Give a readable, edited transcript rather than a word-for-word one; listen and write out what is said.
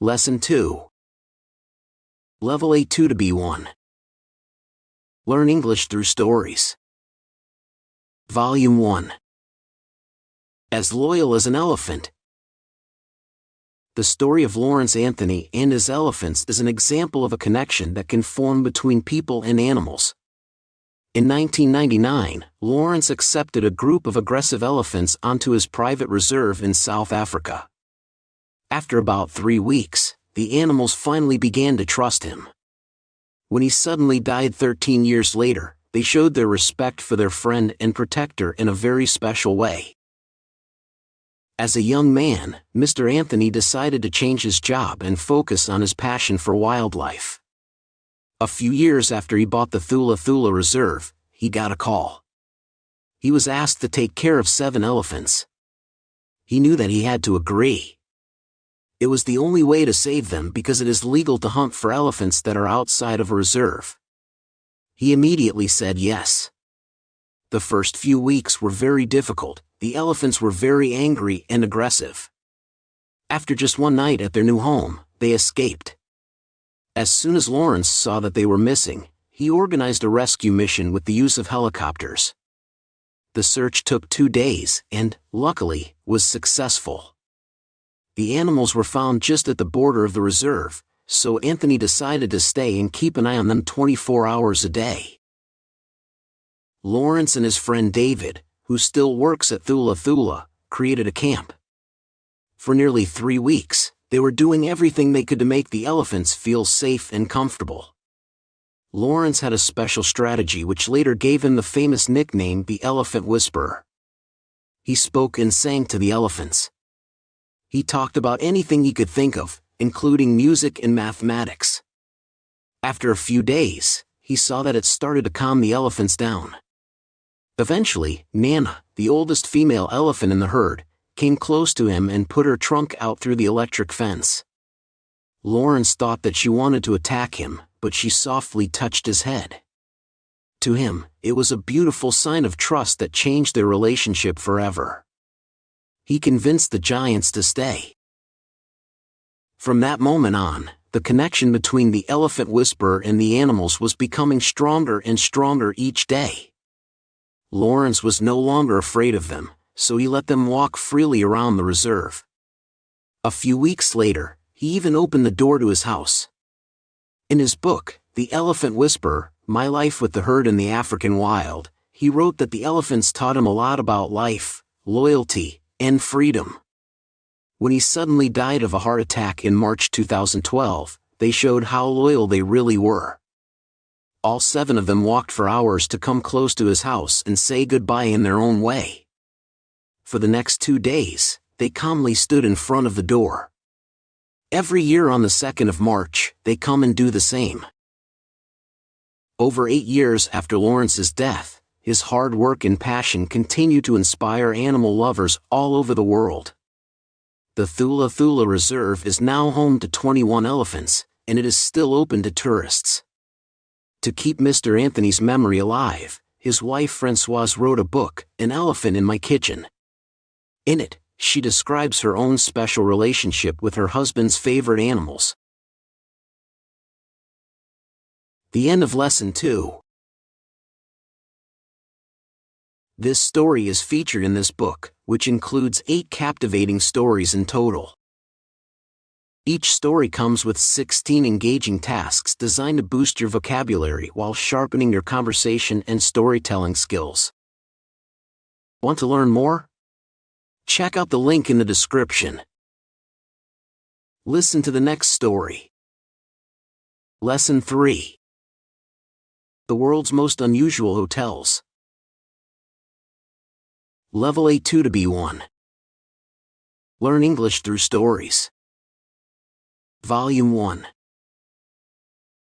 Lesson 2. Level A2 to B1. Learn English through stories. Volume 1. As loyal as an elephant. The story of Lawrence Anthony and his elephants is an example of a connection that can form between people and animals. In 1999, Lawrence accepted a group of aggressive elephants onto his private reserve in South Africa. After about 3 weeks, the animals finally began to trust him. When he suddenly died 13 years later, they showed their respect for their friend and protector in a very special way. As a young man, Mr. Anthony decided to change his job and focus on his passion for wildlife. A few years after he bought the Thula Thula Reserve, he got a call. He was asked to take care of 7 elephants. He knew that he had to agree. It was the only way to save them because it is legal to hunt for elephants that are outside of a reserve. He immediately said yes. The first few weeks were very difficult. The elephants were very angry and aggressive. After just one night at their new home, they escaped. As soon as Lawrence saw that they were missing, he organized a rescue mission with the use of helicopters. The search took 2 days and, luckily, was successful. The animals were found just at the border of the reserve, so Anthony decided to stay and keep an eye on them 24 hours a day. Lawrence and his friend David, who still works at Thula Thula, created a camp. For nearly 3 weeks, they were doing everything they could to make the elephants feel safe and comfortable. Lawrence had a special strategy which later gave him the famous nickname the Elephant Whisperer. He spoke and sang to the elephants. He talked about anything he could think of, including music and mathematics. After a few days, he saw that it started to calm the elephants down. Eventually, Nana, the oldest female elephant in the herd, came close to him and put her trunk out through the electric fence. Lawrence thought that she wanted to attack him, but she softly touched his head. To him, it was a beautiful sign of trust that changed their relationship forever. He convinced the giants to stay. From that moment on, the connection between the Elephant Whisperer and the animals was becoming stronger and stronger each day. Lawrence was no longer afraid of them, so he let them walk freely around the reserve. A few weeks later, he even opened the door to his house. In his book, The Elephant Whisperer, My Life with the Herd in the African Wild, he wrote that the elephants taught him a lot about life, loyalty, and freedom. When he suddenly died of a heart attack in March 2012, they showed how loyal they really were. All 7 of them walked for hours to come close to his house and say goodbye in their own way. For the next 2 days, they calmly stood in front of the door. Every year on the 2nd of March, they come and do the same. Over 8 years after Lawrence's death, his hard work and passion continue to inspire animal lovers all over the world. The Thula Thula Reserve is now home to 21 elephants, and it is still open to tourists. To keep Mr. Anthony's memory alive, his wife Françoise wrote a book, An Elephant in My Kitchen. In it, she describes her own special relationship with her husband's favorite animals. The end of Lesson 2. This story is featured in this book, which includes 8 captivating stories in total. Each story comes with 16 engaging tasks designed to boost your vocabulary while sharpening your conversation and storytelling skills. Want to learn more? Check out the link in the description. Listen to the next story. Lesson 3. The World's Most Unusual Hotels. Level A2 to B1. Learn English through stories. Volume 1.